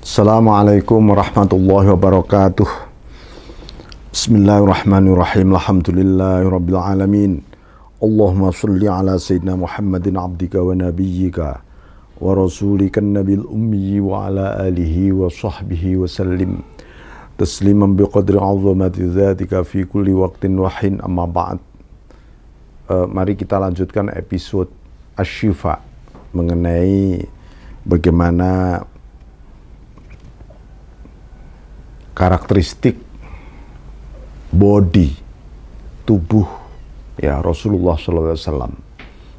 Assalamualaikum warahmatullahi wabarakatuh. Bismillahirrahmanirrahim. Alhamdulillahirabbil alamin. Allahumma shalli ala sayyidina Muhammadin abdika wa nabiyyika wa rasulika nabil ummi wa ala alihi wa sahbihi wa sallim tasliman biqadri 'azamati dzatika fi kulli waqtin wa hin, amma ba'd. Mari kita lanjutkan episode Asy-Syifa mengenai bagaimana karakteristik body tubuh ya Rasulullah SAW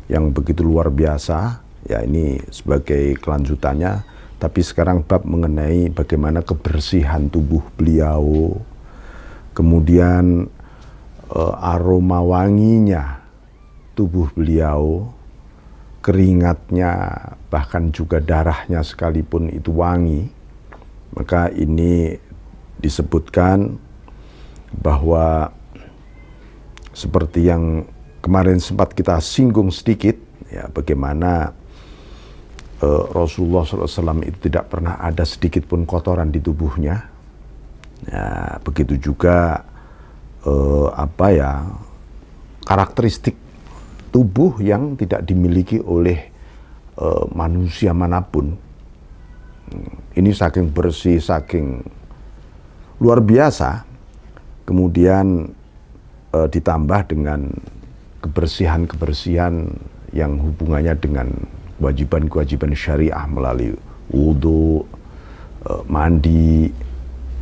yang begitu luar biasa. Ya, ini sebagai kelanjutannya, tapi sekarang bab mengenai bagaimana kebersihan tubuh beliau, kemudian aroma wanginya tubuh beliau, keringatnya, bahkan juga darahnya sekalipun itu wangi. Maka ini disebutkan bahwa seperti yang kemarin sempat kita singgung sedikit, ya, bagaimana Rasulullah SAW itu tidak pernah ada sedikit pun kotoran di tubuhnya. Ya, begitu juga karakteristik tubuh yang tidak dimiliki oleh manusia manapun. Ini saking bersih, saking luar biasa. Kemudian ditambah dengan kebersihan-kebersihan yang hubungannya dengan kewajiban-kewajiban syariah melalui wudhu, mandi,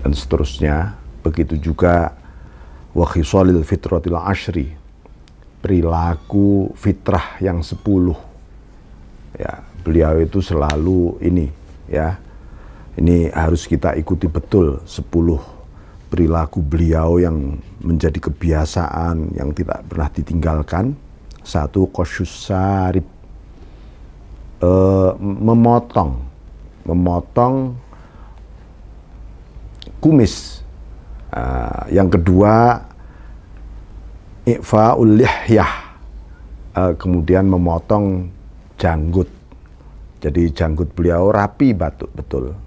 dan seterusnya. Begitu juga wa khisalil fitratil ashri, perilaku fitrah yang 10. Ya, beliau itu selalu ini, ya. Ini harus kita ikuti betul 10 perilaku beliau yang menjadi kebiasaan yang tidak pernah ditinggalkan. 1, qasyus sarib, memotong kumis. Yang kedua, i'fa'ul lihyah, kemudian memotong janggut. Jadi janggut beliau rapi betul.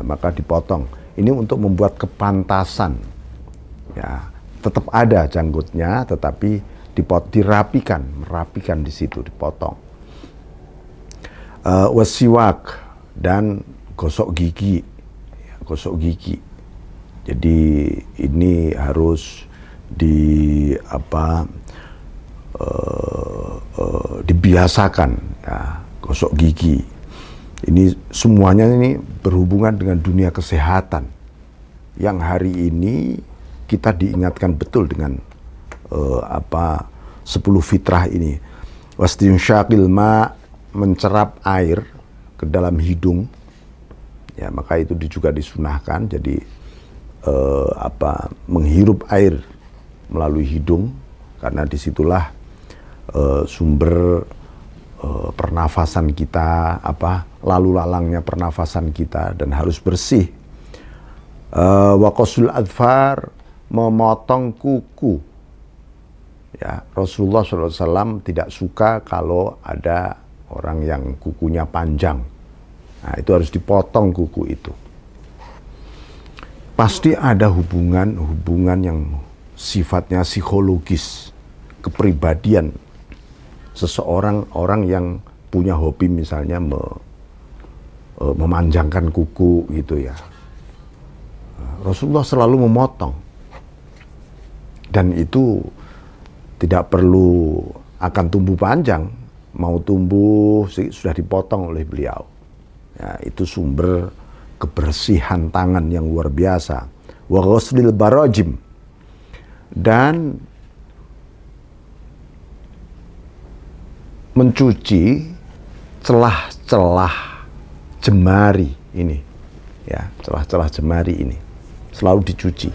Maka dipotong. Ini untuk membuat kepantasan. Ya, tetap ada janggutnya, tetapi merapikan di situ, dipotong. Wasiwak, dan gosok gigi. Jadi ini harus dibiasakan, ya, gosok gigi. Ini semuanya ini berhubungan dengan dunia kesehatan yang hari ini kita diingatkan betul dengan 10 fitrah ini. Wastinsyaqil ma, mencerap air ke dalam hidung. Ya, maka itu juga disunahkan. Jadi menghirup air melalui hidung, karena disitulah sumber pernafasan kita, lalu lalangnya pernafasan kita, dan harus bersih. Wa qasul adfar, memotong kuku. Ya, Rasulullah SAW tidak suka kalau ada orang yang kukunya panjang. Nah, itu harus dipotong kuku itu. Pasti ada hubungan yang sifatnya psikologis, kepribadian seseorang, orang yang punya hobi misalnya memanjangkan kuku gitu ya. Rasulullah selalu memotong, dan itu tidak perlu akan tumbuh panjang, mau tumbuh sudah dipotong oleh beliau. Ya, itu sumber kebersihan tangan yang luar biasa. Wa ghuslil barajim, dan mencuci celah-celah jemari ini, ya, celah-celah jemari ini selalu dicuci.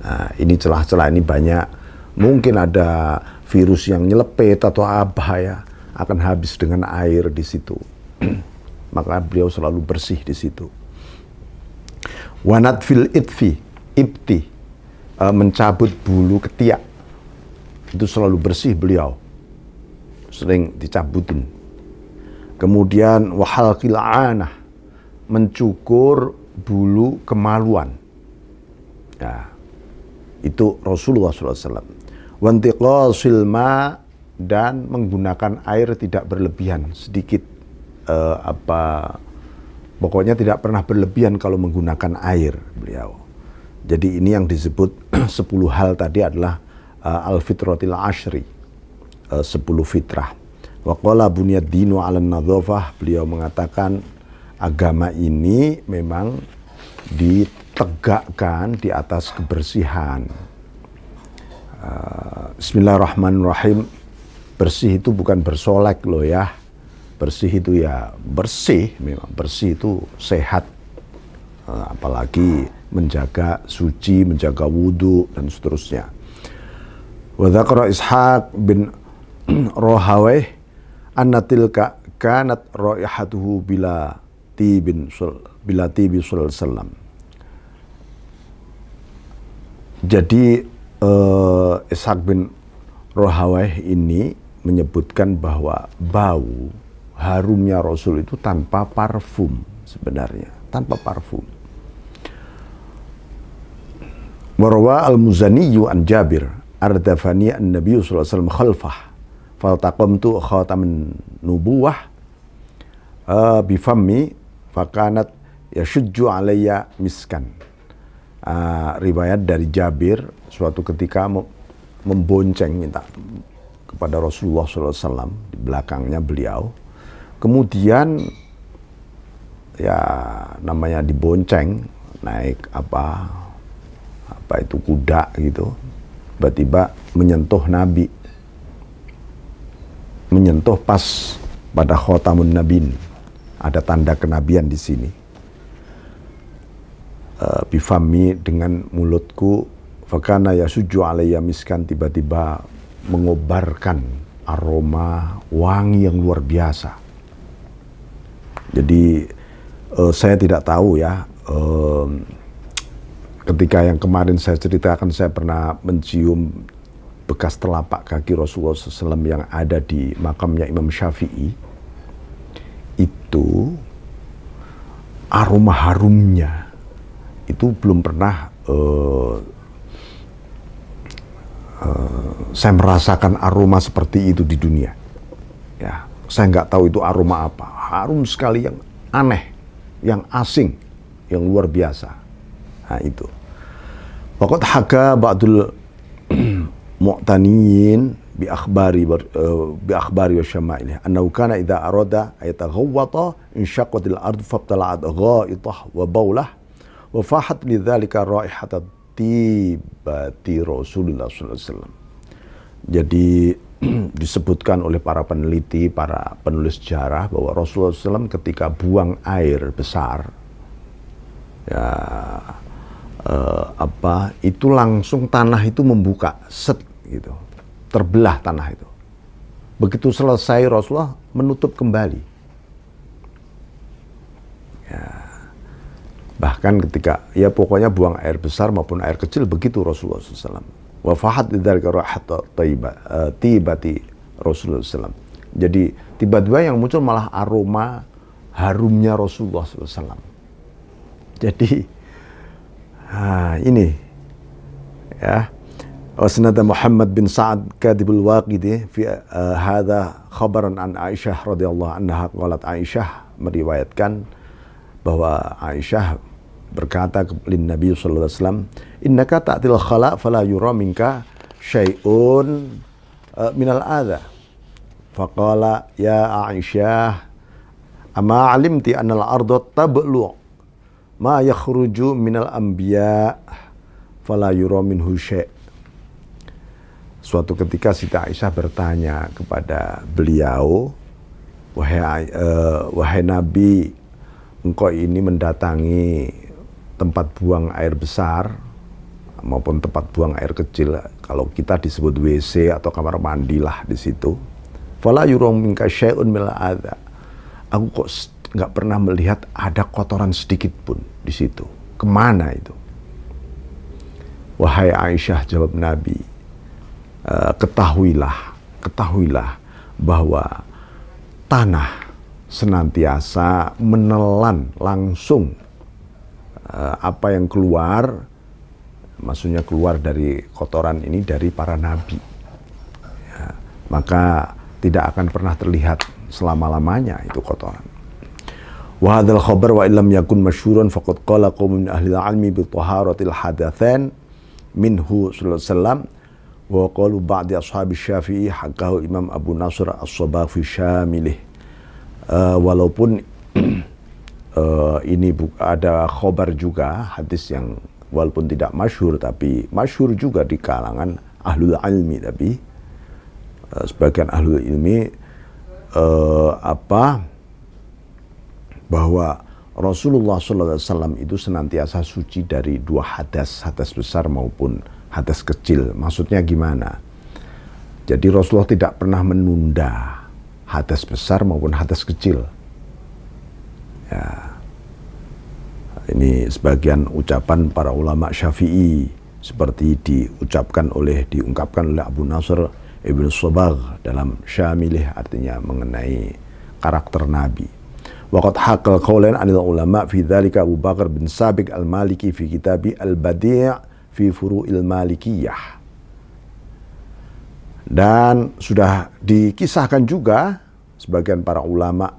Nah, ini celah-celah ini banyak, mungkin ada virus yang nyelepet atau ya, akan habis dengan air di situ. Maka beliau selalu bersih di situ. Wanat fil ibti, mencabut bulu ketiak, itu selalu bersih beliau, sering dicabutin. Kemudian wahalqil anah, mencukur bulu kemaluan. Ya, itu Rasulullah SAW. Wantiqasil ma, dan menggunakan air tidak berlebihan, sedikit pokoknya tidak pernah berlebihan kalau menggunakan air beliau. Jadi ini yang disebut 10 hal tadi adalah al-fitratil ashri, 10 fitrah. Wa qala bunyad dinu 'alan nadzafah, beliau mengatakan agama ini memang ditegakkan di atas kebersihan. Bismillahirrahmanirrahim. Bersih itu bukan bersolek loh ya. Bersih itu ya bersih, memang bersih itu sehat. Apalagi menjaga suci, menjaga wudhu dan seterusnya. Wa dzakara Ishaq bin Rahawayh anna tilka kanat raihatuhu bila tibi sallallahu alaihi wasallam. Jadi Ishaq bin Rahawayh ini menyebutkan bahwa bau harumnya Rasul itu tanpa parfum, sebenarnya tanpa parfum. Warwa al-Muzaniyu an Jabir ardafani an-Nabi sallallahu alaihi wasallam khalfah faltaqamtu khataman nubuwah bifammi fakanat yashujju alayya miskan. Riwayat dari Jabir, suatu ketika membonceng minta kepada Rasulullah SAW di belakangnya beliau. Kemudian ya namanya dibonceng, naik apa itu kuda gitu, tiba-tiba menyentuh Nabi, menyentuh pas pada khotamun nabin, ada tanda kenabian di sini. Bifami, dengan mulutku, fakana yasujju alayya miskan, tiba-tiba mengobarkan aroma wangi yang luar biasa. Jadi saya tidak tahu ya, ketika yang kemarin saya ceritakan, saya pernah mencium bekas telapak kaki Rasulullah SAW yang ada di makamnya Imam Syafi'i. Itu aroma harumnya itu belum pernah saya merasakan aroma seperti itu di dunia. Ya, saya nggak tahu itu aroma apa. Harum sekali, yang aneh, yang asing, yang luar biasa. Nah itu. Waqad haka ba'dul mu'taniyin bi akhbari wa syama'ilih annahu kana idza arada ayataghawwata inshaqqatil ardu fabtala'at ghaitah wa baulah wa fahat lidzalika raihatat tibati Rasulullah sallallahu alaihi wasallam. Jadi disebutkan oleh para peneliti, para penulis sejarah bahwa Rasulullah SAW ketika buang air besar, ya itu langsung tanah itu membuka, set gitu, terbelah tanah itu. Begitu selesai Rasulullah menutup kembali. Ya. Bahkan ketika, ya pokoknya buang air besar maupun air kecil, begitu Rasulullah SAW. Wafahat lidzalika raihatat tibati Rasulullah SAW. Jadi tiba-tiba yang muncul malah aroma harumnya Rasulullah SAW. Jadi ini ya, wasnada Muhammad bin Sa'ad Kadibul Waqidi fi hadha khabaran an Aisyah radhiyallahu anha qalat. Aisyah meriwayatkan bahwa Aisyah berkata lin Nabi sallallahu alaihi wasallam, innaka ta'til khala fala yura minka syai'un minal adha. Faqala ya Aisyah, ama alimti anna al-arda tablu ma yakhruju minal anbiya fala yura minhu syai'. Suatu ketika Siti Aisyah bertanya kepada beliau, wahai Nabi, engkau ini mendatangi tempat buang air besar maupun tempat buang air kecil, kalau kita disebut WC atau kamar mandi lah di situ. Fala yurum minka syai'un mil adza. Aku kok nggak pernah melihat ada kotoran sedikit pun di situ. Kemana itu? Wahai Aisyah, jawab Nabi, ketahuilah bahwa tanah senantiasa menelan langsung apa yang keluar, maksudnya keluar dari kotoran ini dari para nabi. Ya, maka tidak akan pernah terlihat selama-lamanya itu kotoran. Wa hadzal khabar wa illam yakun masyhuran faqad qala qaumun min ahli al-'ilmi bi taharatil hadatsan minhu sallallahu alaihi wasallam wa qalu ba'di ashabi Syafi'i hakahu Imam Abu Nasr As-Sabagh fi Syamilih. Walaupun ini ada khabar juga, hadis yang walaupun tidak masyhur tapi masyhur juga di kalangan ahlul ilmi, tapi sebagian ahlul ilmi bahwa Rasulullah SAW itu senantiasa suci dari dua hadas besar maupun hadas kecil. Maksudnya gimana? Jadi Rasulullah tidak pernah menunda hadas besar maupun hadas kecil. Ya, ini sebagian ucapan para ulama Syafi'i seperti diungkapkan oleh Abu Nasr Ibn Sabagh dalam Syamilih, artinya mengenai karakter Nabi. Waqad haqal qawlan 'anil ulama fi dzalika Abu Bakar bin Sabiq al-Maliki fi kitabi al-Badi' fi Furu'il Malikiyah. Dan sudah dikisahkan juga sebagian para ulama,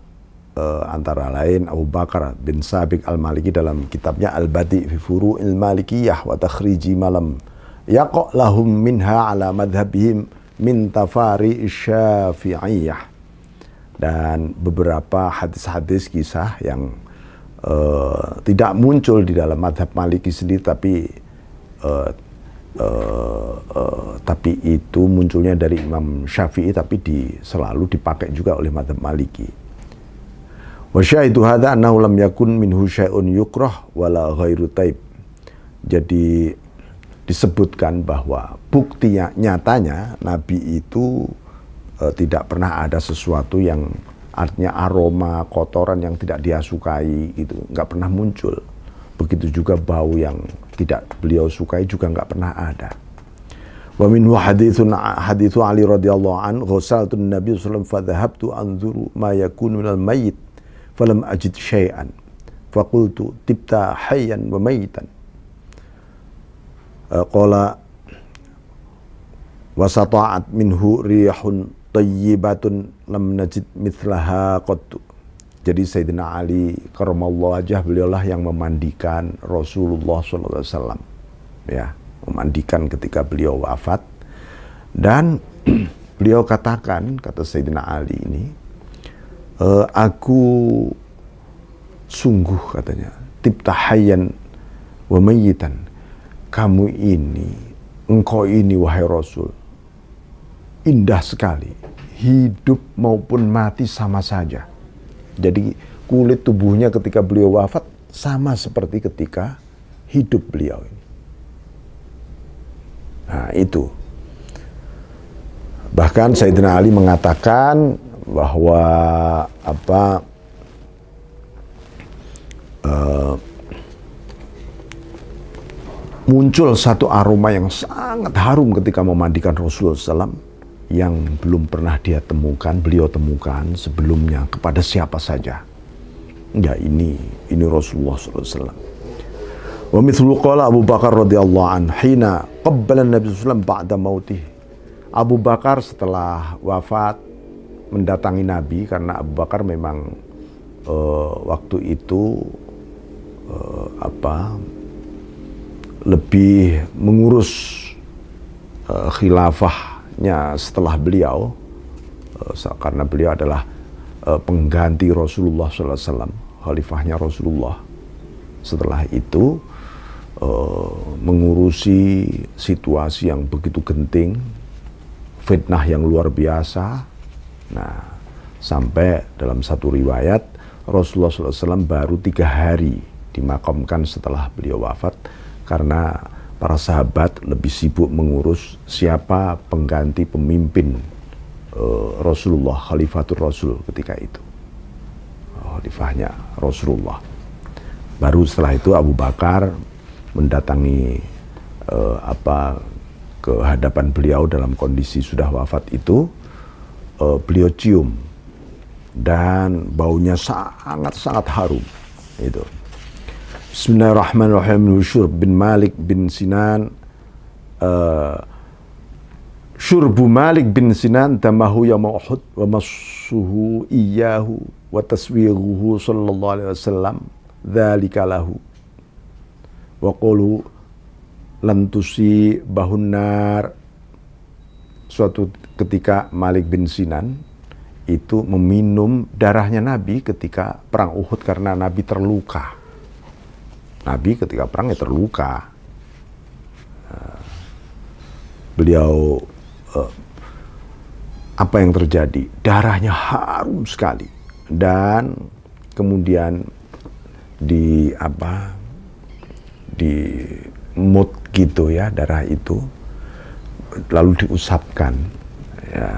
antara lain Abu Bakar bin Sabiq al-Maliki dalam kitabnya Al-Badi' fi Furu'il Malikiyah wa takhriji malam yaqa' lahum minha ala madhhabihim min tafari Syafi'iyah. Dan beberapa hadis-hadis kisah yang tidak muncul di dalam madhab Maliki sendiri, tapi itu munculnya dari Imam Syafi'i, tapi selalu dipakai juga oleh madhab Maliki. Wa syahidu hadza annahu lam yakun minhu syai'un yukrah wala ghairu taib. Jadi disebutkan bahwa bukti nyatanya Nabi itu tidak pernah ada sesuatu yang artinya aroma kotoran yang tidak dia sukai, gitu, nggak pernah muncul. Begitu juga bau yang tidak beliau sukai juga nggak pernah ada. Wa minhu haditsu Ali radhiyallahu an ghasaltu Nabi sallallahu alaihi wasallam fa dhahabtu anzuru ma yakunu minal mayyit falam ajid syai'an faqultu tibta hayyan wa mayyitan. Qala wa sata'at minhu rihun tayyibatun lam najid mithlaha qattu. Jadi Sayyidina Ali karramallahu wajhah, beliaulah yang memandikan Rasulullah SAW, ya, memandikan ketika beliau wafat. Dan beliau katakan, kata Sayyidina Ali ini, aku sungguh, katanya, tibta hayyan wa mayyitan, kamu ini, engkau ini wahai Rasul, indah sekali, hidup maupun mati sama saja. Jadi kulit tubuhnya ketika beliau wafat sama seperti ketika hidup beliau ini. Nah itu. Bahkan Sayyidina Ali mengatakan bahwa muncul satu aroma yang sangat harum ketika memandikan Rasulullah SAW yang belum pernah beliau temukan sebelumnya kepada siapa saja. Ya, ini Rasulullah SAW. Wa mithlu qala Abu Bakar radhiyallahu anhu hina qabbala Nabi SAW ba'da mautih. Abu Bakar setelah wafat mendatangi Nabi, karena Abu Bakar memang waktu itu lebih mengurus khilafahnya setelah beliau, karena beliau adalah pengganti Rasulullah SAW, khalifahnya Rasulullah. Setelah itu mengurusi situasi yang begitu genting, fitnah yang luar biasa. Nah, sampai dalam satu riwayat Rasulullah SAW baru 3 hari dimakamkan setelah beliau wafat, karena para sahabat lebih sibuk mengurus siapa pengganti pemimpin Rasulullah, Khalifatul Rasul ketika itu, khalifahnya Rasulullah. Baru setelah itu Abu Bakar mendatangi ke hadapan beliau dalam kondisi sudah wafat itu, beliau cium dan baunya sangat-sangat harum. Itu. Bismillahirrahmanirrahim. Syurb bin Malik bin Sinan, syurbu Malik bin Sinan damahu yawma Uhud wa massuhu iyyahu wa taswighuhu sallallahu alaihi wasallam dzalika lahu wa qulu lan tusi bahunnar. Suatu ketika Malik bin Sinan itu meminum darahnya Nabi ketika perang Uhud karena Nabi terluka. Nabi ketika perang terluka. Beliau apa yang terjadi? Darahnya harum sekali dan kemudian di mut gitu ya darah itu, lalu diusapkan ya,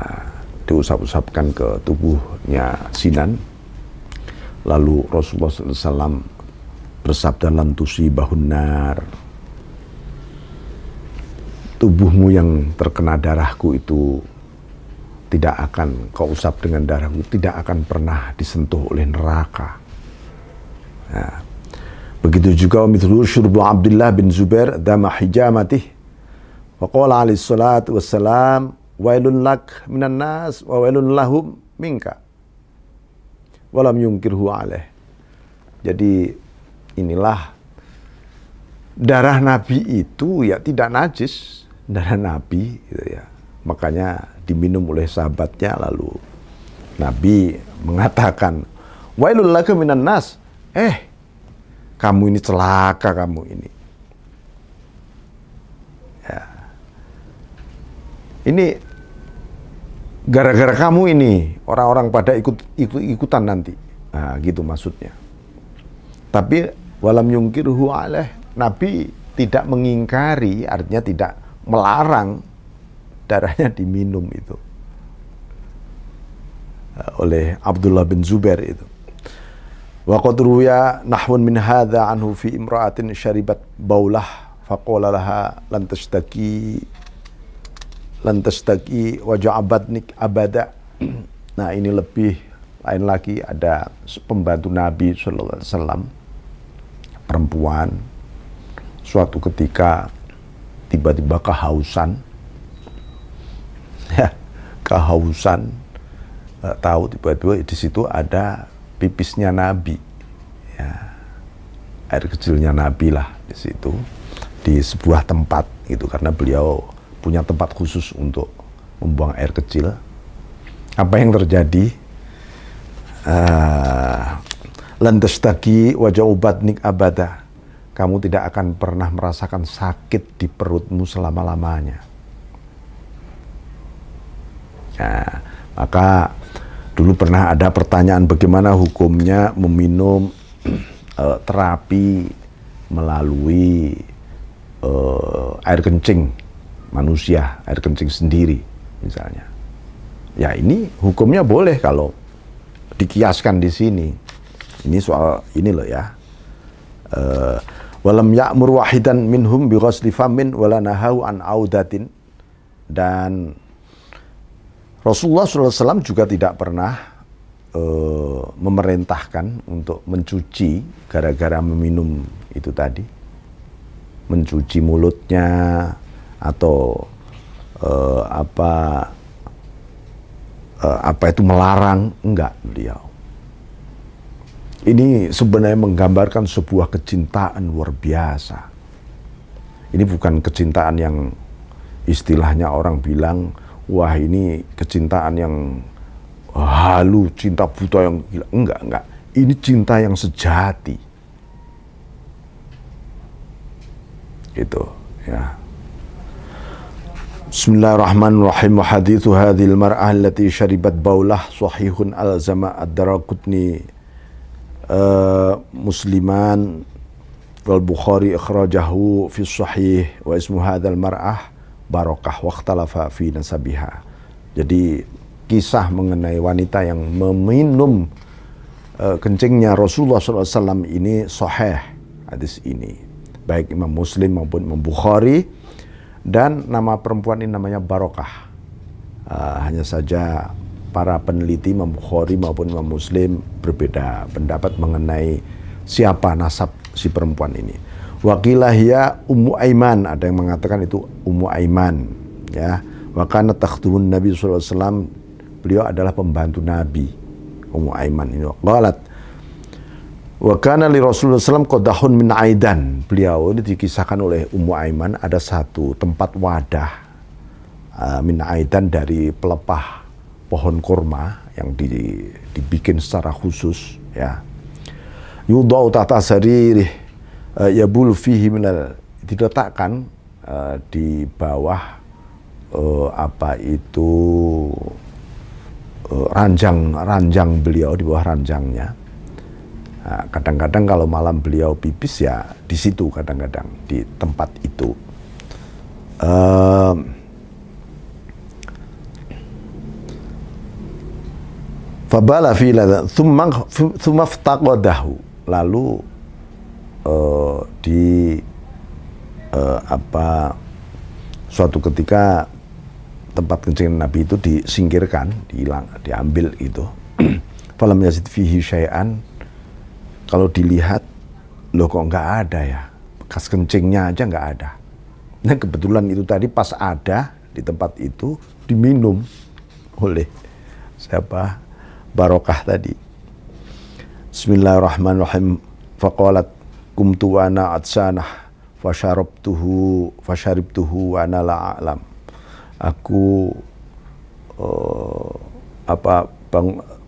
diusap-usapkan ke tubuhnya Sinan. Lalu Rasulullah SAW bersabda, lantusi bahunnar, tubuhmu yang terkena darahku itu tidak akan kau usap dengan darahku, tidak akan pernah disentuh oleh neraka. Nah, begitu juga mithlu syurbu Abdullah bin Zubair dama hijamatih wa qala alaihi salatu wassalam wailun lak minan nas wa wailun lahum minka walam yungkirhu alaih. Jadi inilah darah Nabi itu ya tidak najis, darah Nabi gitu ya. Makanya diminum oleh sahabatnya, lalu Nabi mengatakan wailul laka minan nas, kamu ini celaka, kamu ini. Ya. Ini gara-gara kamu ini orang-orang pada ikutan nanti. Nah, gitu maksudnya. Tapi walam yungkirhu alaih, Nabi tidak mengingkari, artinya tidak melarang darahnya diminum itu oleh Abdullah bin Zubair itu. Wa qad ruya nahwun min hadza anhu fi imra'atin syaribat baulah faqala laha lan tastaki wa ja'abatnik abada. Nah, ini lebih lain lagi, ada pembantu Nabi sallallahu alaihi wasallam, perempuan, suatu ketika tiba-tiba kehausan, ya, kehausan, tahu tiba-tiba di situ ada pipisnya Nabi, ya, air kecilnya Nabi lah di situ, di sebuah tempat itu, karena beliau punya tempat khusus untuk membuang air kecil. Apa yang terjadi? Lantastaki wajah ubatnik abada, kamu tidak akan pernah merasakan sakit di perutmu selama-lamanya. Nah, maka dulu pernah ada pertanyaan bagaimana hukumnya meminum terapi melalui air kencing manusia, air kencing sendiri misalnya. Ya, ini hukumnya boleh kalau dikiaskan di sini. Ini soal ini loh ya. Walam ya'mur wahidan minhum bi ghusli famin wala nahahu an audatin. Dan Rasulullah SAW juga tidak pernah memerintahkan untuk mencuci gara-gara meminum itu tadi, mencuci mulutnya atau apa itu melarang, enggak beliau. Ini sebenarnya menggambarkan sebuah kecintaan luar biasa. Ini bukan kecintaan yang istilahnya orang bilang, wah ini kecintaan yang halu, cinta buta yang gila. Enggak. Ini cinta yang sejati. Gitu, ya. Bismillahirrahmanirrahim. Hadithu hadhil mar'ah allati syaribat baulah sahihun al-zama ad-Daraqutni Musliman wal Bukhari akhrajahu fi sahih wa ismu hadzal mar'ah Barokah waqtalafa fi nasabiha. Jadi kisah mengenai wanita yang meminum kencingnya Rasulullah SAW ini sahih, hadis ini baik Imam Muslim maupun Imam Bukhari, dan nama perempuan ini namanya Barokah. Hanya saja para peneliti Imam Bukhari maupun Imam Muslim berbeda pendapat mengenai siapa nasab si perempuan ini. Waqilah hiya Ummu Aiman, ada yang mengatakan itu Ummu Aiman, ya. Wa kanat takhdumun Nabi sallallahu alaihi wasallam, beliau adalah pembantu Nabi. Ummu Aiman ini qalat wa kana li Rasulullah sallallahu qadahun min aidan. Beliau ini dikisahkan oleh Ummu Aiman ada satu tempat wadah min aidan dari pelepah pohon kurma yang dibikin secara khusus, ya. Yudau tata saririh yabul fihi minal, diletakkan di bawah apa itu ranjang beliau, di bawah ranjangnya. Kadang-kadang kalau malam beliau pipis ya di situ, kadang-kadang di tempat itu. Fabala fi ladha thumma ftaqadahu, lalu suatu ketika tempat kencing Nabi itu disingkirkan, diambil itu. Falam yazid fihi syai'an, kalau dilihat loh kok nggak ada ya, bekas kencingnya aja nggak ada. Nah kebetulan itu tadi pas ada di tempat itu diminum oleh siapa? Barokah tadi. Bismillahirrahmanirrahim. Faqalat kumtu wa ana atsanah fasharibtuhu wa ana la a'lam. Aku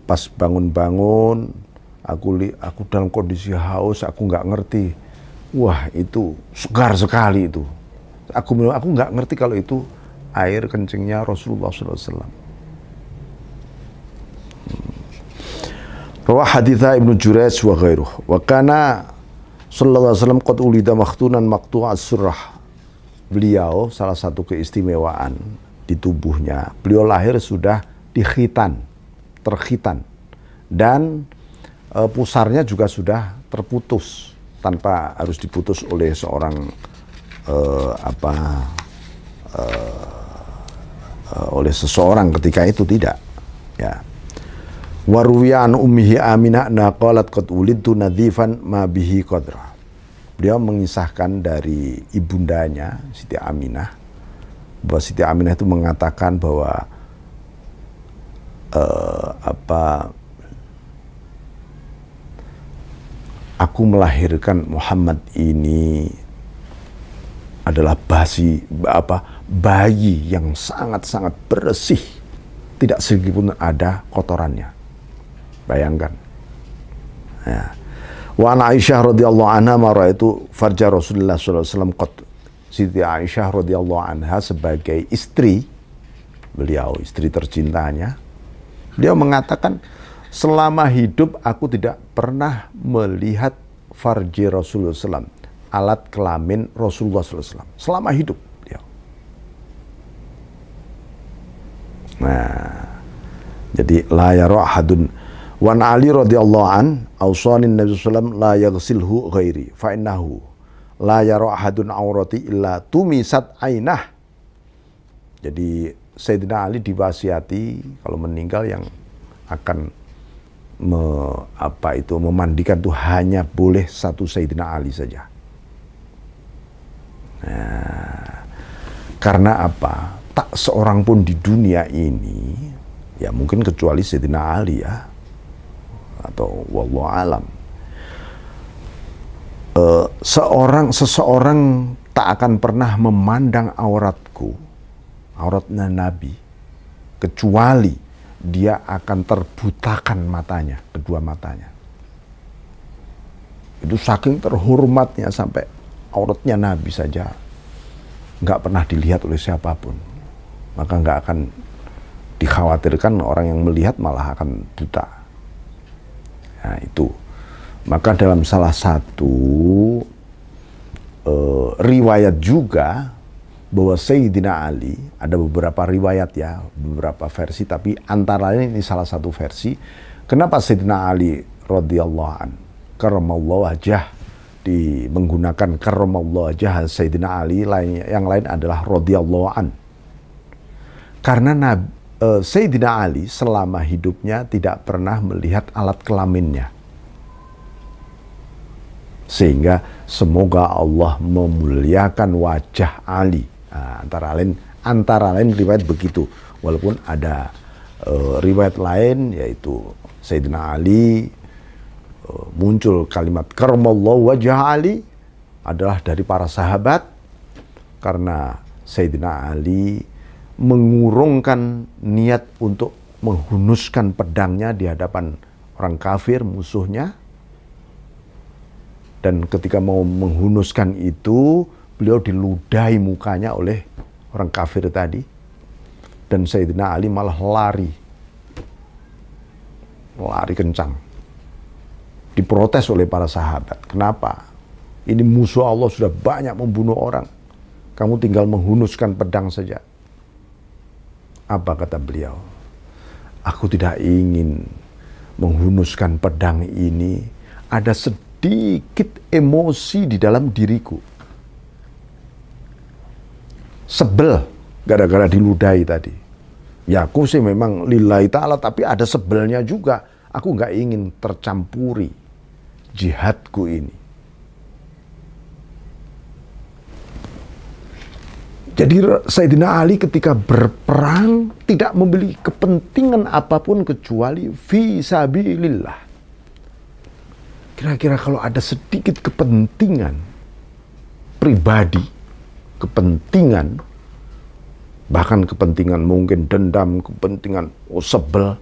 pas bangun-bangun aku dalam kondisi haus, aku nggak ngerti. Wah, itu segar sekali itu. Aku nggak ngerti kalau itu air kencingnya Rasulullah SAW. Rawah haditha Ibnu Jurayj wa ghairuh. Wa kana sallallahu alaihi wasallam qad ulida makhtunan maqtu'as surrah. Beliau salah satu keistimewaan di tubuhnya, beliau lahir sudah terkhitan, dan pusarnya juga sudah terputus tanpa harus diputus oleh seorang oleh seseorang ketika itu, tidak, ya. Waruwiyan ummihi Aminah naqalat qad ulidtu nadhifan ma bihi qadra. Beliau mengisahkan dari ibundanya Siti Aminah, bahwa Siti Aminah itu mengatakan bahwa aku melahirkan Muhammad ini adalah bayi yang sangat-sangat bersih, tidak sedikit pun ada kotorannya. Bayangkan. Ya. Wa an Aisyah radhiyallahu anha marah itu farja Rasulullah sallallahu alaihi wasallam qad. Siti Aisyah radhiyallahu anha sebagai istri beliau, istri tercintanya, beliau mengatakan, selama hidup aku tidak pernah melihat farji Rasulullah SAW, alat kelamin Rasulullah SAW, selama hidup beliau. Nah, jadi la yara ahadun. Wan Ali radhiyallahu an awsanin Nabi sallallahu alaihi wasallam la yaghsilhu ghairi fa innahu la yara ahadun aurati illa tumisat ainah. Jadi Sayyidina Ali diwasiati kalau meninggal yang akan memandikan itu hanya boleh satu Sayyidina Ali saja. Nah, karena apa? Tak seorang pun di dunia ini, ya mungkin kecuali Sayyidina Ali ya, atau wallahu alam, seseorang tak akan pernah memandang auratnya Nabi, kecuali dia akan terbutakan matanya, kedua matanya. Itu saking terhormatnya, sampai auratnya Nabi saja nggak pernah dilihat oleh siapapun. Maka nggak akan dikhawatirkan orang yang melihat malah akan buta. Nah itu. Maka dalam salah satu riwayat juga bahwa Sayyidina Ali, ada beberapa riwayat ya, beberapa versi, tapi antara lain ini salah satu versi. Kenapa Sayyidina Ali radhiyallahu an karramallahu wajhah menggunakan karramallahu wajhah Sayyidina Ali, yang lain adalah radhiyallahu an. Karena Sayyidina Ali selama hidupnya tidak pernah melihat alat kelaminnya. Sehingga semoga Allah memuliakan wajah Ali. Nah, antara lain riwayat begitu. Walaupun ada riwayat lain yaitu Sayyidina Ali muncul kalimat karramallahu wajah Ali adalah dari para sahabat karena Sayyidina Ali mengurungkan niat untuk menghunuskan pedangnya di hadapan orang kafir musuhnya. Dan ketika mau menghunuskan itu, beliau diludahi mukanya oleh orang kafir tadi. Dan Sayyidina Ali malah lari kencang. Diprotes oleh para sahabat. Kenapa? Ini musuh Allah sudah banyak membunuh orang. Kamu tinggal menghunuskan pedang saja. Apa kata beliau? Aku tidak ingin menghunuskan pedang ini. Ada sedikit emosi di dalam diriku. Sebel gara-gara diludahi tadi. Ya aku sih memang lillahi ta'ala, tapi ada sebelnya juga. Aku nggak ingin tercampuri jihadku ini. Jadi Sayyidina Ali ketika berperang tidak memiliki kepentingan apapun kecuali fi sabilillah. Kira-kira kalau ada sedikit kepentingan pribadi, kepentingan, bahkan kepentingan mungkin dendam, kepentingan sebel,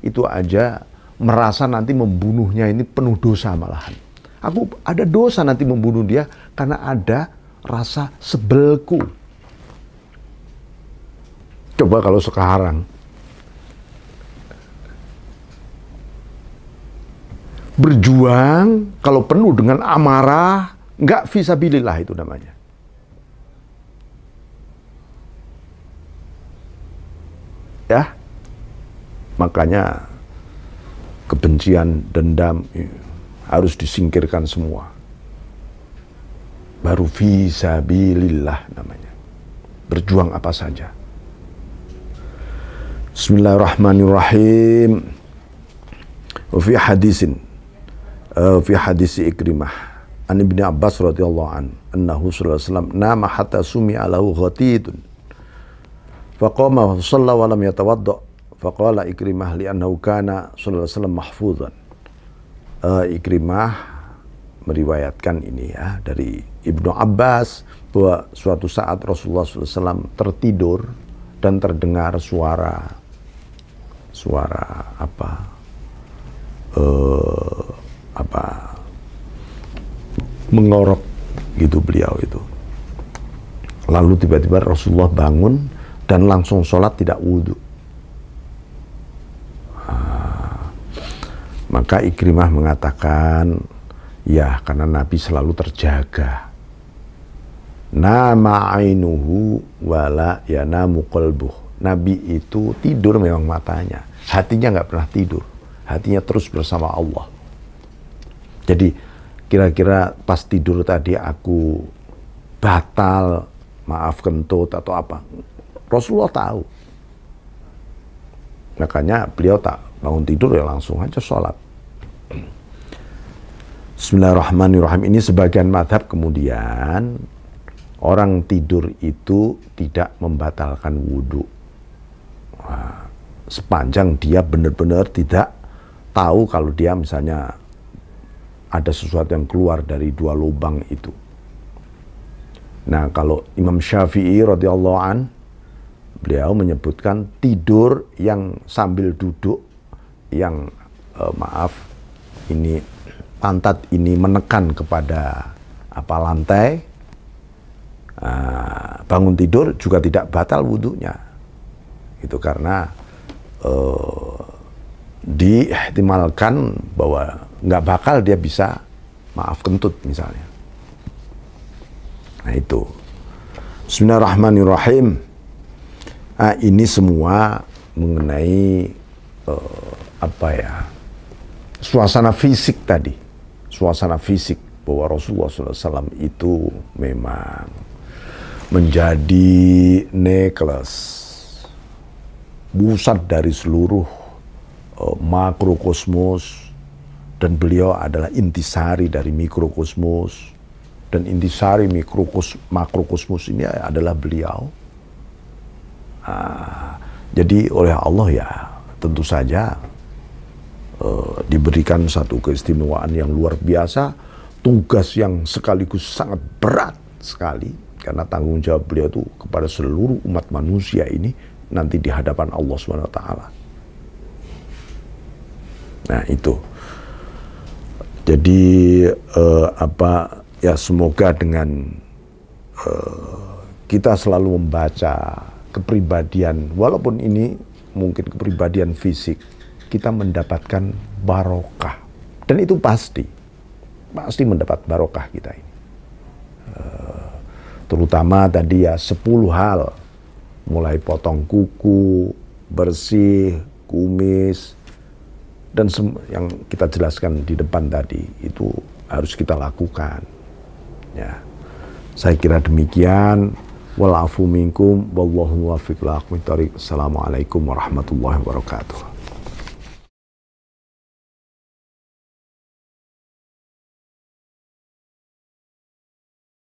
itu aja merasa nanti membunuhnya ini penuh dosa malahan. Aku ada dosa nanti membunuh dia karena ada rasa sebelku. Coba kalau sekarang berjuang kalau penuh dengan amarah, nggak fisabilillah itu namanya. Ya, makanya kebencian, dendam harus disingkirkan semua. Baru fisabilillah namanya. Berjuang apa saja. Bismillahirrahmanirrahim. Fi hadisin fi hadisi Ikrimah an Ibnu Abbas radhiyallahu an annahu sallallahu alaihi wasallam nama hatta sumi'a lahu ghatidun faqama wa shalla wa lam yatawadda faqala Ikrimah li annahu kana sallallahu alaihi wasallam mahfuzan. Ikrimah meriwayatkan ini ya dari Ibnu Abbas bahwa suatu saat Rasulullah SAW tertidur dan terdengar suara mengorok gitu beliau itu. Lalu tiba-tiba Rasulullah bangun dan langsung sholat tidak wudhu. Maka Ikrimah mengatakan, ya karena Nabi selalu terjaga. Nama ainuhu wala yanamu qalbuh. Nabi itu tidur memang matanya, hatinya nggak pernah tidur, hatinya terus bersama Allah. Jadi kira-kira pas tidur tadi aku batal, maaf kentut atau apa, Rasulullah tahu. Makanya beliau tak bangun tidur ya langsung aja sholat. Bismillahirrahmanirrahim. Ini sebagian madhab kemudian orang tidur itu tidak membatalkan wudhu. Sepanjang dia benar-benar tidak tahu kalau dia misalnya ada sesuatu yang keluar dari dua lubang itu. Nah kalau Imam Syafi'i radhiyallahu an, beliau menyebutkan tidur yang sambil duduk, yang ini pantat ini menekan kepada lantai, bangun tidur juga tidak batal wudhunya. Itu karena diihtimalkan bahwa nggak bakal dia bisa maaf kentut misalnya. Nah itu. Bismillahirrahmanirrahim. Ini semua mengenai suasana fisik tadi. Suasana fisik bahwa Rasulullah SAW itu memang menjadi necklace pusat dari seluruh makrokosmos, dan beliau adalah intisari dari mikrokosmos, dan intisari makrokosmos ini adalah beliau. Jadi oleh Allah ya tentu saja diberikan satu keistimewaan yang luar biasa, tugas yang sekaligus sangat berat sekali, karena tanggung jawab beliau itu kepada seluruh umat manusia ini nanti di hadapan Allah SWT. Nah itu. Jadi ya semoga dengan kita selalu membaca kepribadian, walaupun ini mungkin kepribadian fisik, kita mendapatkan barokah. Dan itu pasti mendapat barokah kita ini. Terutama tadi ya 10 hal, mulai potong kuku, bersih, kumis, dan yang kita jelaskan di depan tadi itu harus kita lakukan. Ya, saya kira demikian. Wal afu minkum wallahu muwaffiq ila aqwamit thoriq. Assalamualaikum warahmatullahi wabarakatuh.